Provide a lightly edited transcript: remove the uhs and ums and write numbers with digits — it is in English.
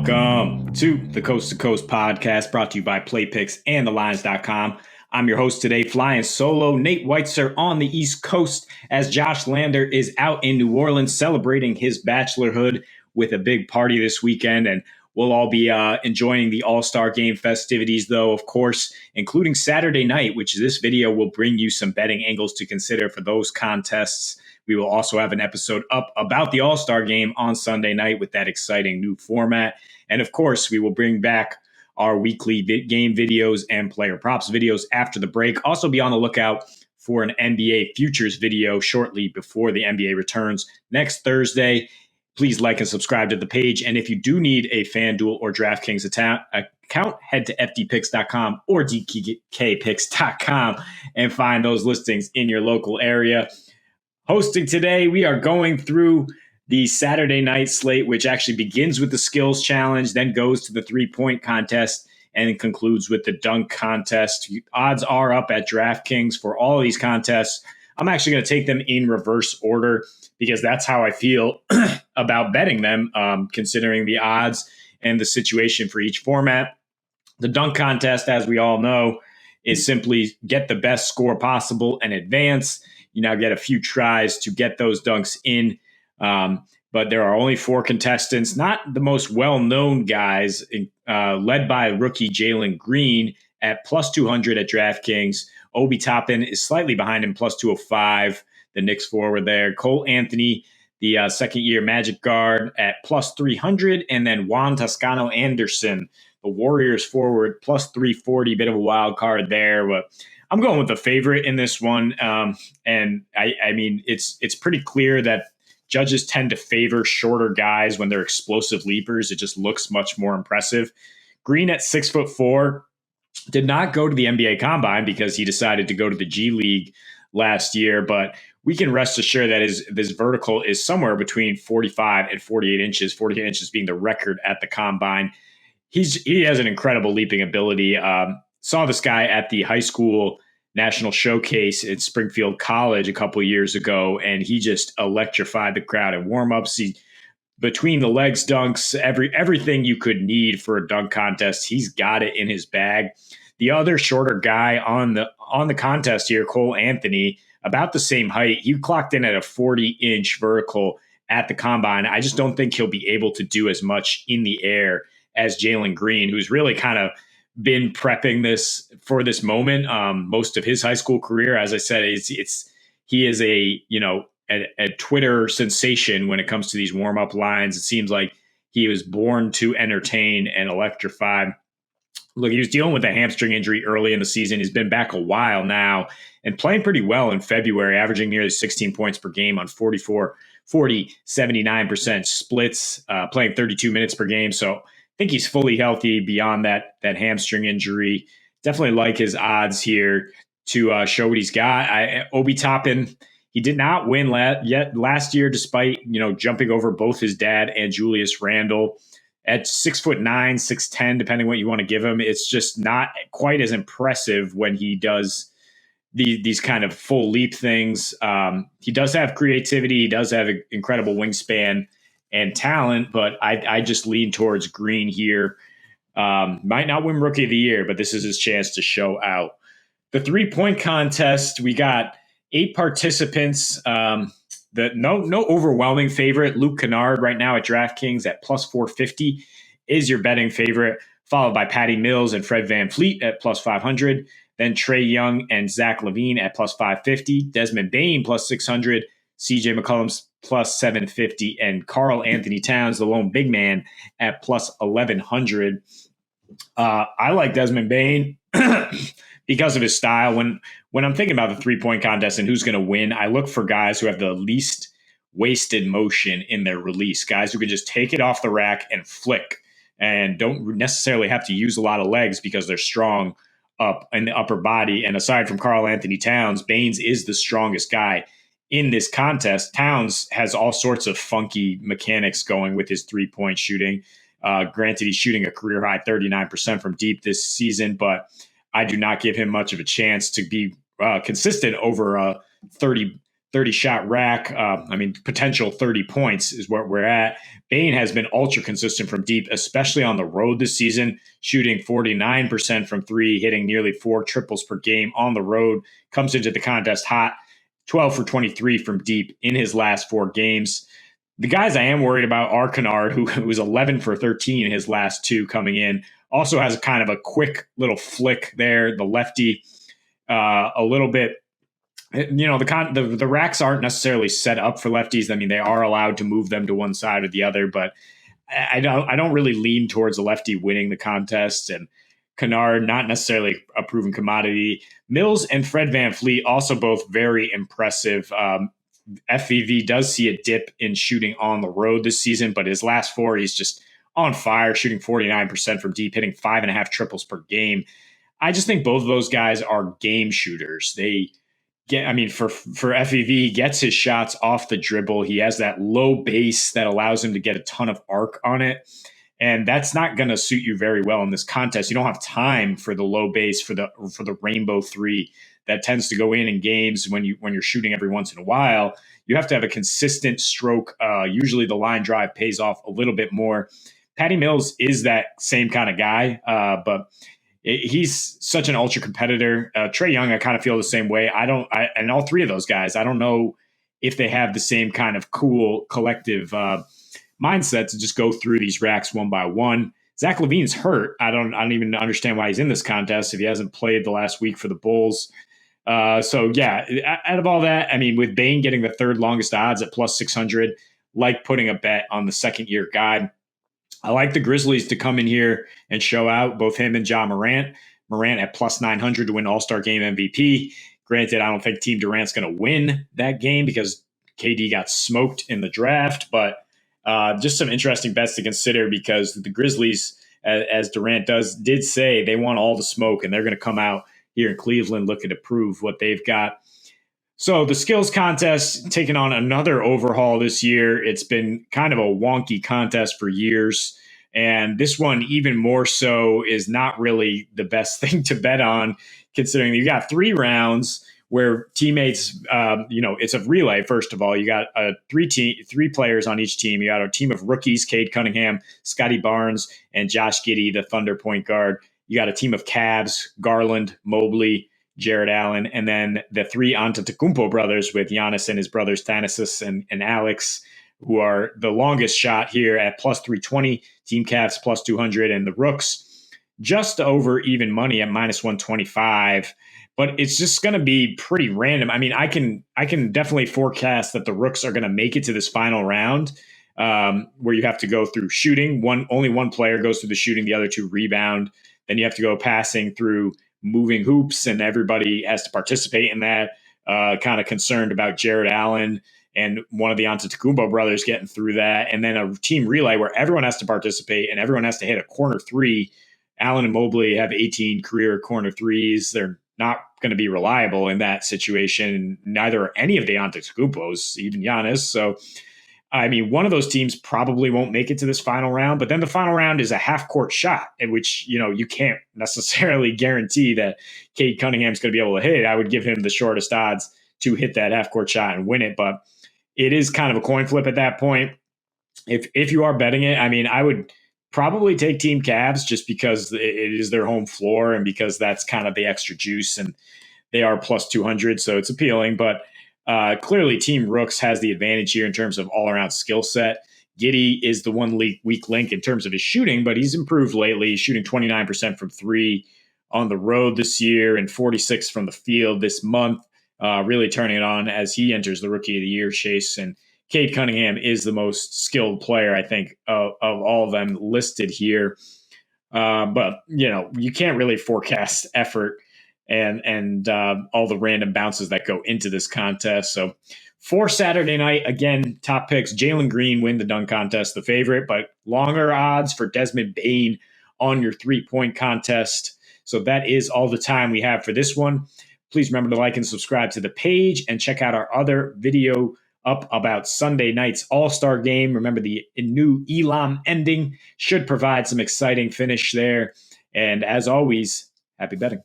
Welcome to the Coast to Coast podcast brought to you by PlayPicks and thelines.com. I'm your host today, flying solo, Nate Weitzer on the East Coast, as Josh Lander is out in New Orleans celebrating his bachelorhood with a big party this weekend. And we'll all be enjoying the AllStar game festivities, though, of course, including Saturday night, which this video will bring you some betting angles to consider for those contests. We will also have an episode up about the All-Star game on Sunday night with that exciting new format. And of course, we will bring back our weekly game videos and player props videos after the break. Also be on the lookout for an NBA futures video shortly before the NBA returns next Thursday. Please like and subscribe to the page. And if you do need a FanDuel or DraftKings account, head to fdpicks.com or dkpicks.com and find those listings in your local area. Hosting today, we are going through the Saturday night slate, which actually begins with the skills challenge, then goes to the 3-point contest, and concludes with the dunk contest. Odds are up at DraftKings for all of these contests. I'm actually going to take them in reverse order because that's how I feel about betting them, considering the odds and the situation for each format. The dunk contest, as we all know, is simply get the best score possible and advance. You now get a few tries to get those dunks in, but there are only 4 contestants, not the most well-known guys, led by rookie Jalen Green at plus 200 at DraftKings. Obi Toppin is slightly behind him, plus 205, the Knicks forward there. Cole Anthony, the second-year Magic guard, at plus 300, and then Juan Toscano Anderson, the Warriors forward, plus 340, bit of a wild card there, but I'm going with the favorite in this one. And I mean, it's pretty clear that judges tend to favor shorter guys when they're explosive leapers. It just looks much more impressive. Green at 6'4" did not go to the NBA Combine because he decided to go to the G League last year, but we can rest assured that his vertical is somewhere between 45 and 48 inches, 48 inches being the record at the Combine. He has an incredible leaping ability. Saw this guy at the high school national showcase at Springfield College a couple of years ago, and he just electrified the crowd at warm-ups. He, between the legs dunks, everything you could need for a dunk contest, he's got it in his bag. The other shorter guy on the contest here, Cole Anthony, about the same height. He clocked in at a 40-inch vertical at the Combine. I just don't think he'll be able to do as much in the air as Jalen Green, who's really kind of been prepping this moment most of his high school career. As I said, he is a Twitter sensation when it comes to these warm-up lines. It seems like he was born to entertain and electrify. Look, he was dealing with a hamstring injury early in the season. He's been back a while now and playing pretty well in February, averaging nearly 16 points per game on 79% splits, playing 32 minutes per game. So I think he's fully healthy beyond that hamstring injury. Definitely like his odds here to show what he's got. Obi Toppin, he did not win last year, despite jumping over both his dad and Julius Randle. At 6'9", 6'10", depending what you want to give him, it's just not quite as impressive when he does these kind of full leap things. He does have creativity. He does have an incredible wingspan and talent, but I just lean towards Green here. Might not win Rookie of the Year, but this is his chance to show out. The 3-point contest, we got 8 participants. No overwhelming favorite. Luke Kennard right now at DraftKings at plus 450 is your betting favorite, followed by Patty Mills and Fred VanVleet at plus 500. Then Trae Young and Zach LaVine at plus 550. Desmond Bane plus 600. CJ McCollum's plus 750, and Karl Anthony Towns, the lone big man, at plus 1100. I like Desmond Bane because of his style. When I'm thinking about the 3-point contest and who's going to win, I look for guys who have the least wasted motion in their release, guys who can just take it off the rack and flick and don't necessarily have to use a lot of legs because they're strong up in the upper body. And aside from Karl Anthony Towns, Baines is the strongest guy in this contest. Towns has all sorts of funky mechanics going with his 3-point shooting. Granted, he's shooting a career high 39% from deep this season, but I do not give him much of a chance to be consistent over a 30 30 shot rack. Potential 30 points is where we're at. Bane has been ultra consistent from deep, especially on the road this season, shooting 49% from three, hitting nearly 4 triples per game on the road. Comes into the contest hot, 12 for 23 from deep in his last 4 games. The guys I am worried about are Kennard, who was 11 for 13 in his last 2 coming in. Also has kind of a quick little flick there. The lefty, a little bit. The racks aren't necessarily set up for lefties. I mean, they are allowed to move them to one side or the other, but I don't really lean towards a lefty winning the contest. And Kennard, not necessarily a proven commodity. Mills and Fred VanVleet, also both very impressive. FVV does see a dip in shooting on the road this season, but his last 4, he's just on fire, shooting 49% from deep, hitting 5.5 triples per game. I just think both of those guys are game shooters. For FVV, he gets his shots off the dribble. He has that low base that allows him to get a ton of arc on it. And that's not going to suit you very well in this contest. You don't have time for the low base, for the rainbow 3 that tends to go in games when you're shooting every once in a while. You have to have a consistent stroke. Usually the line drive pays off a little bit more. Patty Mills is that same kind of guy, but he's such an ultra competitor. Trae Young, I kind of feel the same way. And all 3 of those guys, I don't know if they have the same kind of cool collective mindset to just go through these racks one by one. Zach LaVine's hurt. I don't even understand why he's in this contest if he hasn't played the last week for the Bulls. Out of all that, with Bane getting the 3rd longest odds at plus 600, like putting a bet on the second-year guy. I like the Grizzlies to come in here and show out, both him and Ja Morant. Morant at plus 900 to win All-Star Game MVP. Granted, I don't think Team Durant's going to win that game because KD got smoked in the draft, but just some interesting bets to consider because the Grizzlies, as Durant did say, they want all the smoke, and they're going to come out here in Cleveland looking to prove what they've got. So the skills contest taking on another overhaul this year. It's been kind of a wonky contest for years. And this one, even more so, is not really the best thing to bet on, considering you got 3 rounds where teammates, it's a relay. First of all, you got 3 players on each team. You got a team of rookies, Cade Cunningham, Scotty Barnes, and Josh Giddey, the Thunder point guard. You got a team of Cavs, Garland, Mobley, Jared Allen, and then the 3 Antetokounmpo brothers with Giannis and his brothers Thanasis and Alex, who are the longest shot here at plus 320, Team Cavs plus 200, and the Rooks just over even money at minus 125. But it's just going to be pretty random. I can definitely forecast that the Rooks are going to make it to this final round, where you have to go through shooting. Only one player goes through the shooting, the other 2 rebound. Then you have to go passing through moving hoops, and everybody has to participate in that. Kind of concerned about Jared Allen and one of the Antetokounmpo brothers getting through that. And then a team relay where everyone has to participate and everyone has to hit a corner 3. Allen and Mobley have 18 career corner 3s. They're not going to be reliable in that situation. Neither are any of the Antetokounmpos, even Giannis. So, one of those teams probably won't make it to this final round, but then the final round is a half-court shot, in which, you can't necessarily guarantee that Cade Cunningham's going to be able to hit it. I would give him the shortest odds to hit that half-court shot and win it, but it is kind of a coin flip at that point. If you are betting it, I would probably take Team Cavs just because it is their home floor and because that's kind of the extra juice, and they are plus 200, so it's appealing, but clearly, Team Rooks has the advantage here in terms of all-around skill set. Giddey is the one weak link in terms of his shooting, but he's improved lately. He's shooting 29% from 3 on the road this year and 46 from the field this month, really turning it on as he enters the Rookie of the Year chase. And Cade Cunningham is the most skilled player, I think, of all of them listed here. But, you can't really forecast effort and all the random bounces that go into this contest. So for Saturday night, again, top picks, Jalen Green win the dunk contest, the favorite, but longer odds for Desmond Bane on your 3-point contest. So that is all the time we have for this one. Please remember to like and subscribe to the page and check out our other video up about Sunday night's All-Star game. Remember, the new Elam ending should provide some exciting finish there. And as always, happy betting.